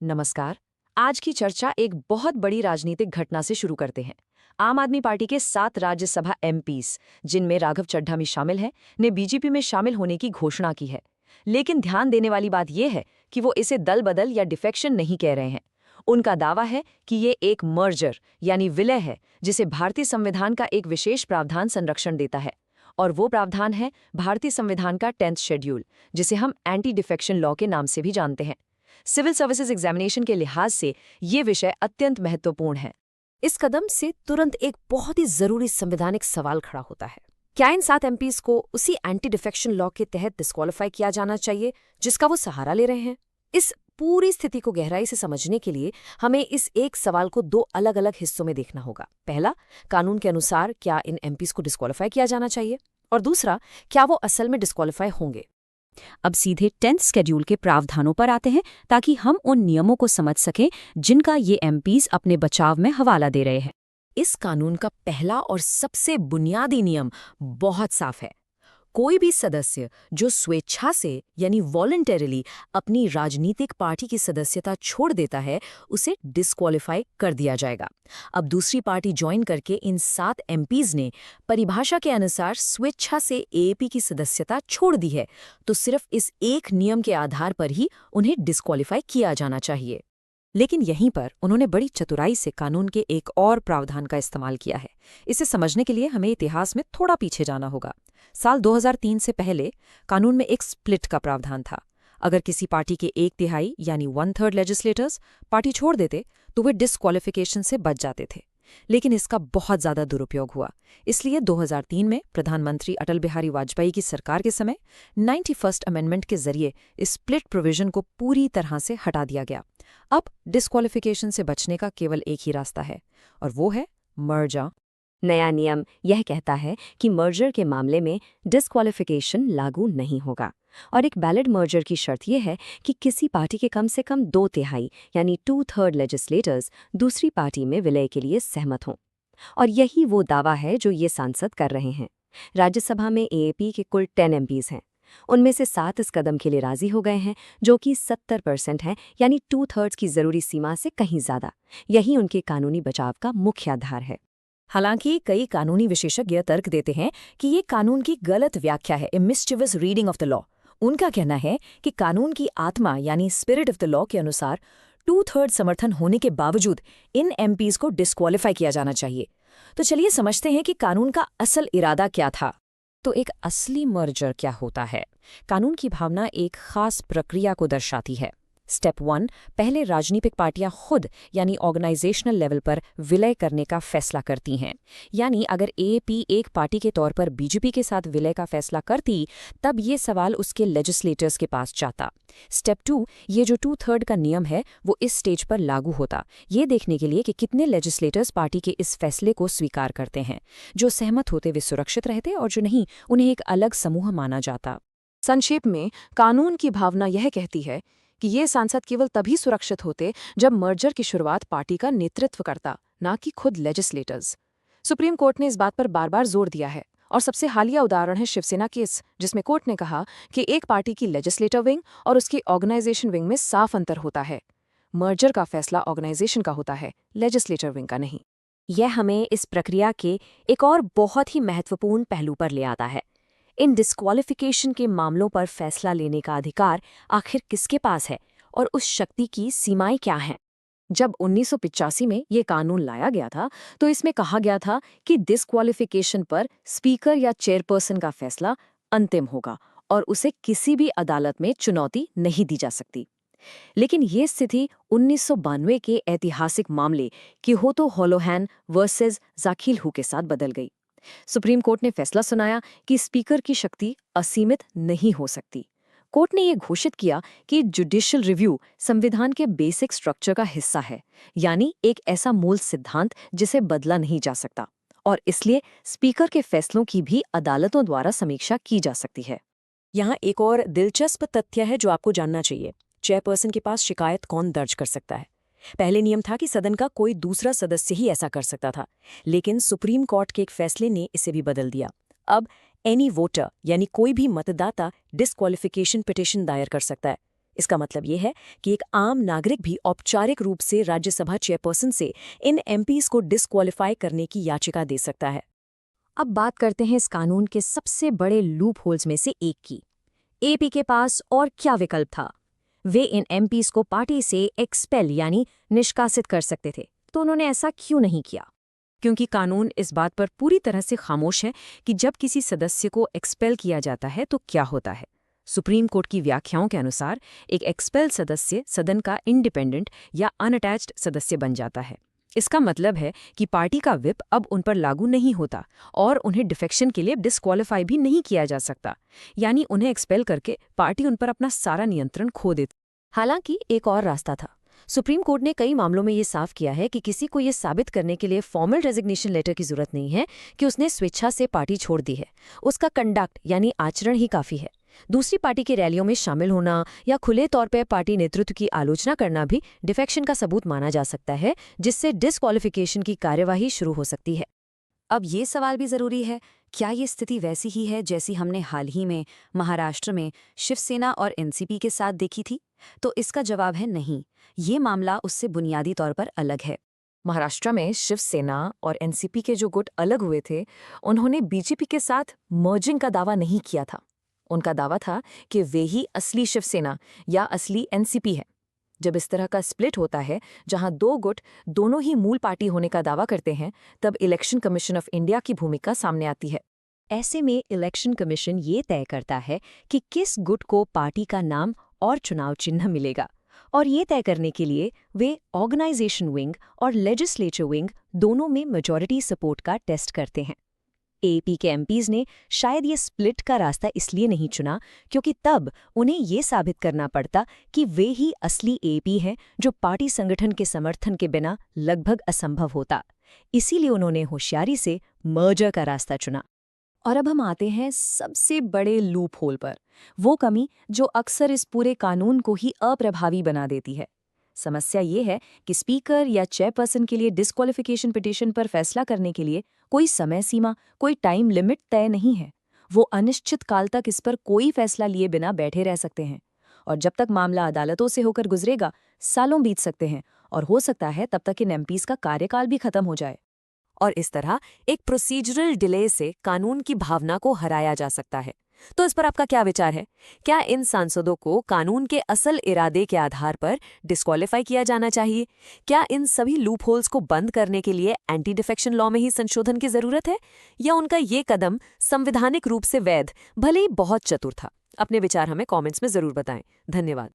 नमस्कार। आज की चर्चा एक बहुत बड़ी राजनीतिक घटना से शुरू करते हैं। आम आदमी पार्टी के 7 राज्यसभा एमपीज, जिनमें राघव चड्ढा भी शामिल हैं, ने बीजेपी में शामिल होने की घोषणा की है। लेकिन ध्यान देने वाली बात यह है कि वो इसे दल बदल या डिफेक्शन नहीं कह रहे हैं। उनका दावा है कि ये एक मर्जर यानी विलय है, जिसे भारतीय संविधान का एक विशेष प्रावधान संरक्षण देता है। और वो प्रावधान है भारतीय संविधान का 10th शेड्यूल, जिसे हम एंटी डिफेक्शन लॉ के नाम से भी जानते हैं। सिविल सर्विसेज एग्जामिनेशन के लिहाज से ये विषय अत्यंत महत्वपूर्ण है। इस कदम से तुरंत एक बहुत ही जरूरी संवैधानिक सवाल खड़ा होता है। क्या इन 7 एमपीज को उसी एंटी डिफेक्शन लॉ के तहत डिस्क्वालीफाई किया जाना चाहिए जिसका वो सहारा ले रहे हैं? इस पूरी स्थिति को गहराई से समझने के लिए हमें इस एक सवाल को 2 अलग अलग हिस्सों में देखना होगा। पहला, कानून के अनुसार क्या इन एमपीज को डिस्क्वालीफाई किया जाना चाहिए, और दूसरा, क्या वो असल में डिस्क्वालीफाई होंगे। अब सीधे 10th शेड्यूल के प्रावधानों पर आते हैं, ताकि हम उन नियमों को समझ सकें जिनका ये एमपीज अपने बचाव में हवाला दे रहे हैं। इस कानून का पहला और सबसे बुनियादी नियम बहुत साफ है। कोई भी सदस्य जो स्वेच्छा से यानी वॉलंटरीली अपनी राजनीतिक पार्टी की सदस्यता छोड़ देता है, उसे डिस्क्वालीफाई कर दिया जाएगा। अब दूसरी पार्टी ज्वाइन करके इन 7 एमपीज ने परिभाषा के अनुसार स्वेच्छा से एएपी की सदस्यता छोड़ दी है, तो सिर्फ इस एक नियम के आधार पर ही उन्हें डिस्क्वालीफाई किया जाना चाहिए। लेकिन यहीं पर उन्होंने बड़ी चतुराई से कानून के एक और प्रावधान का इस्तेमाल किया है। इसे समझने के लिए हमें इतिहास में थोड़ा पीछे जाना होगा। साल 2003 से पहले कानून में एक स्प्लिट का प्रावधान था। अगर किसी पार्टी के 1/3 यानी 1/3 लेजिस्लेटर्स पार्टी छोड़ देते तो वे डिस्क्वालिफिकेशन से बच जाते थे। लेकिन इसका बहुत ज्यादा दुरुपयोग हुआ। इसलिए 2003 में प्रधानमंत्री अटल बिहारी वाजपेयी की सरकार के समय 91st अमेंडमेंट के जरिए इस स्प्लिट प्रोविजन को पूरी तरह से हटा दिया गया। अब डिस्क्वालिफिकेशन से बचने का केवल एक ही रास्ता है, और वो है मर्जर। नया नियम यह कहता है कि मर्जर के मामले में डिस्क्वालिफिकेशन लागू नहीं होगा। और एक वैलिड मर्जर की शर्त यह है कि किसी पार्टी के कम से कम 2/3 यानी 2/3 लेजिस्लेटर्स दूसरी पार्टी में विलय के लिए सहमत हों। और यही वो दावा है जो ये सांसद कर रहे हैं। राज्यसभा में एएपी के कुल 10 एमपीज हैं। उनमें से 7 इस कदम के लिए राजी हो गए हैं, जो कि 70% है, यानी 2/3 की जरूरी सीमा से कहीं ज्यादा। यही उनके कानूनी बचाव का मुख्य आधार है। हालांकि कई कानूनी विशेषज्ञ तर्क देते हैं कि ये कानून की गलत व्याख्या है, a mischievous reading of the law. उनका कहना है कि कानून की आत्मा यानी स्पिरिट ऑफ द लॉ के अनुसार 2/3 समर्थन होने के बावजूद इन एमपीज को डिस्क्वालीफाई किया जाना चाहिए। तो चलिए समझते हैं कि कानून का असल इरादा क्या था। तो एक असली मर्जर क्या होता है? कानून की भावना एक खास प्रक्रिया को दर्शाती है। स्टेप 1, पहले राजनीतिक पार्टियां खुद यानी ऑर्गेनाइजेशनल लेवल पर विलय करने का फैसला करती हैं। यानी अगर एएपी एक पार्टी के तौर पर बीजेपी के साथ विलय का फैसला करती, तब ये सवाल उसके लेजिस्लेटर्स के पास जाता। स्टेप 2, ये जो 2/3 का नियम है वो इस स्टेज पर लागू होता, ये देखने के लिए कि कितने लेजिस्लेटर्स पार्टी के इस फैसले को स्वीकार करते हैं। जो सहमत होते वे सुरक्षित रहते, और जो नहीं, उन्हें एक अलग समूह माना जाता। संक्षेप में, कानून की भावना यह कहती है कि ये सांसद केवल तभी सुरक्षित होते जब मर्जर की शुरुआत पार्टी का नेतृत्व करता, ना कि खुद लेजिस्लेटर्स। सुप्रीम कोर्ट ने इस बात पर बार बार जोर दिया है, और सबसे हालिया उदाहरण है शिवसेना केस, जिसमें कोर्ट ने कहा कि एक पार्टी की लेजिस्लेटिव विंग और उसकी ऑर्गेनाइजेशन विंग में साफ अंतर होता है। मर्जर का फैसला ऑर्गेनाइजेशन का होता है, लेजिस्लेटिव विंग का नहीं। यह हमें इस प्रक्रिया के एक और बहुत ही महत्वपूर्ण पहलू पर ले आता है। इन डिस्क्वालिफिकेशन के मामलों पर फैसला लेने का अधिकार आखिर किसके पास है, और उस शक्ति की सीमाएं क्या हैं? जब 1985 में ये कानून लाया गया था, तो इसमें कहा गया था कि डिस्क्वालिफिकेशन पर स्पीकर या चेयरपर्सन का फैसला अंतिम होगा और उसे किसी भी अदालत में चुनौती नहीं दी जा सकती। लेकिन ये स्थिति 1992 के ऐतिहासिक मामले किहोतो होलोहैन वर्सेस जाकिल हू के साथ बदल गई। सुप्रीम कोर्ट ने फैसला सुनाया कि स्पीकर की शक्ति असीमित नहीं हो सकती। कोर्ट ने यह घोषित किया कि जुडिशियल रिव्यू संविधान के बेसिक स्ट्रक्चर का हिस्सा है, यानी एक ऐसा मूल सिद्धांत जिसे बदला नहीं जा सकता, और इसलिए स्पीकर के फैसलों की भी अदालतों द्वारा समीक्षा की जा सकती है। यहाँ एक और दिलचस्प तथ्य है जो आपको जानना चाहिए। चेयरपर्सन के पास शिकायत कौन दर्ज कर सकता है? पहले नियम था कि सदन का कोई दूसरा सदस्य ही ऐसा कर सकता था, लेकिन सुप्रीम कोर्ट के एक फैसले ने इसे भी बदल दिया। अब एनी वोटर यानी कोई भी मतदाता डिस्क्वालिफिकेशन पिटीशन दायर कर सकता है। इसका मतलब ये है कि एक आम नागरिक भी औपचारिक रूप से राज्यसभा चेयरपर्सन से इन एमपीज को डिस्क्वालीफाई करने की याचिका दे सकता है। अब बात करते हैं इस कानून के सबसे बड़े लूप होल्स में से एक की। एपी के पास और क्या विकल्प था? वे इन एमपीज को पार्टी से एक्सपेल यानी निष्कासित कर सकते थे, तो उन्होंने ऐसा क्यों नहीं किया? क्योंकि कानून इस बात पर पूरी तरह से खामोश है कि जब किसी सदस्य को एक्सपेल किया जाता है तो क्या होता है। सुप्रीम कोर्ट की व्याख्याओं के अनुसार एक एक्सपेल सदस्य सदन का इंडिपेंडेंट या अनअटैच्ड सदस्य बन जाता है। इसका मतलब है कि पार्टी का व्हिप अब उन पर लागू नहीं होता और उन्हें डिफेक्शन के लिए डिस्क्वालीफाई भी नहीं किया जा सकता, यानी उन्हें एक्सपेल करके पार्टी उन पर अपना सारा नियंत्रण खो देती। हालांकि एक और रास्ता था। सुप्रीम कोर्ट ने कई मामलों में ये साफ किया है कि किसी को ये साबित करने के लिए फॉर्मल रेजिग्नेशन लेटर की जरूरत नहीं है कि उसने स्वेच्छा से पार्टी छोड़ दी है। उसका कंडक्ट यानी आचरण ही काफी है। दूसरी पार्टी की रैलियों में शामिल होना या खुले तौर पर पार्टी नेतृत्व की आलोचना करना भी डिफेक्शन का सबूत माना जा सकता है, जिससे डिस्क्वालिफिकेशन की कार्यवाही शुरू हो सकती है। अब ये सवाल भी जरूरी है, क्या ये स्थिति वैसी ही है जैसी हमने हाल ही में महाराष्ट्र में शिवसेना और एनसीपी के साथ देखी थी? तो इसका जवाब है नहीं, ये मामला उससे बुनियादी तौर पर अलग है। महाराष्ट्र में शिवसेना और एनसीपी के जो गुट अलग हुए थे, उन्होंने बीजेपी के साथ मर्जिंग का दावा नहीं किया था। उनका दावा था कि वे ही असली शिवसेना या असली एनसीपी है। जब इस तरह का स्प्लिट होता है, जहां दो गुट दोनों ही मूल पार्टी होने का दावा करते हैं, तब इलेक्शन कमीशन ऑफ इंडिया की भूमिका सामने आती है। ऐसे में इलेक्शन कमीशन ये तय करता है कि किस गुट को पार्टी का नाम और चुनाव चिन्ह मिलेगा, और ये तय करने के लिए वे ऑर्गेनाइजेशन विंग और लेजिस्लेचर विंग दोनों में मेजॉरिटी सपोर्ट का टेस्ट करते हैं। एपी के एमपीज ने शायद ये स्प्लिट का रास्ता इसलिए नहीं चुना क्योंकि तब उन्हें ये साबित करना पड़ता कि वे ही असली एपी हैं, जो पार्टी संगठन के समर्थन के बिना लगभग असंभव होता। इसीलिए उन्होंने होशियारी से मर्जर का रास्ता चुना। और अब हम आते हैं सबसे बड़े लूप होल पर, वो कमी जो अक्सर इस पूरे कानून को ही अप्रभावी बना देती है। समस्या ये है कि स्पीकर या चेयरपर्सन के लिए डिस्क्वालिफिकेशन पिटीशन पर फैसला करने के लिए कोई समय सीमा, कोई टाइम लिमिट तय नहीं है। वो अनिश्चित काल तक इस पर कोई फैसला लिए बिना बैठे रह सकते हैं, और जब तक मामला अदालतों से होकर गुजरेगा, सालों बीत सकते हैं, और हो सकता है तब तक इन एमपीज का कार्यकाल भी खत्म हो जाए। और इस तरह एक प्रोसीजरल डिले से कानून की भावना को हराया जा सकता है। तो इस पर आपका क्या विचार है? क्या इन सांसदों को कानून के असल इरादे के आधार पर डिस्क्वालीफाई किया जाना चाहिए? क्या इन सभी लूप होल्स को बंद करने के लिए एंटी डिफेक्शन लॉ में ही संशोधन की जरूरत है, या उनका ये कदम संवैधानिक रूप से वैध, भले ही बहुत चतुर था? अपने विचार हमें कमेंट्स में जरूर बताएं। धन्यवाद।